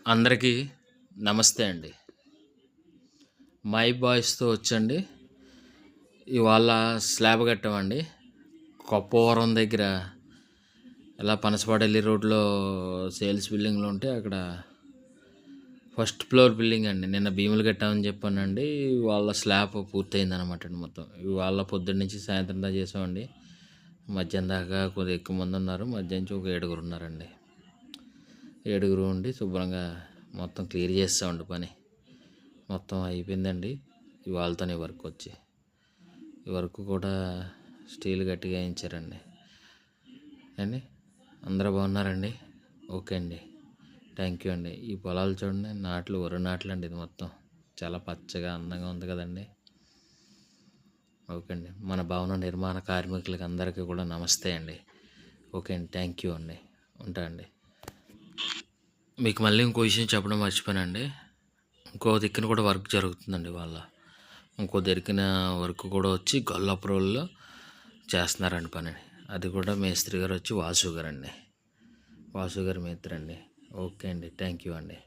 అందరికీ నమస్తే అండి. మై బాయ్స్‌తో వచ్చండి. ఇవాళ స్లాబ్ కట్టామండి. కొప్పవరం దగ్గర ఇలా పనసపాడెల్లి రోడ్‌లో సేల్స్ బిల్డింగ్‌లు ఉంటే అక్కడ ఫస్ట్ ఫ్లోర్ బిల్డింగ్ అండి. నిన్న భీములు కట్టామని చెప్పానండి. ఇవాళ స్లాబ్ పూర్తయిందనమాట అండి మొత్తం. ఇవాళ పొద్దున్న నుంచి సాయంత్రం దాకా చేసామండి. మధ్యాహ్నం దాకా కొద్దిగా ఎక్కువ మంది ఉన్నారు. మధ్యాహ్నం నుంచి ఒక 7గురు ఉన్నారండి. 7గురు ఉండి శుభ్రంగా మొత్తం క్లియర్ చేసామండి పని. మొత్తం అయిపోయిందండి. ఇవాళతోనే వర్క్ వచ్చి ఈ వర్క్ కూడా స్టీల్ గట్టిగా వేయించారండి అండి. అందరూ బాగున్నారండి. ఓకే అండి. థ్యాంక్ యూ అండి. ఈ పొలాలు చూడండి, నాట్లు వరి నాట్లు అండి. ఇది మొత్తం చాలా పచ్చగా అందంగా ఉంది కదండి. ఓకే అండి. మన భవన నిర్మాణ కార్మికులకి అందరికీ కూడా నమస్తే అండి. ఓకే అండి. థ్యాంక్ యూ అండి. ఉంటా అండి. మీకు మళ్ళీ ఇంకో విషయం చెప్పడం మర్చిపోయానండి. ఇంకో దిక్కున కూడా వర్క్ జరుగుతుందండి వాళ్ళ. ఇంకో దిక్కున వర్క్ కూడా వచ్చి గొల్లపురంలో చేస్తున్నారండి పని. అది కూడా మేస్త్రి గారు వచ్చి వాసు గారు అండి. వాసు గారు మేస్త్రి అండి. ఓకే అండి. థ్యాంక్ యూ అండి.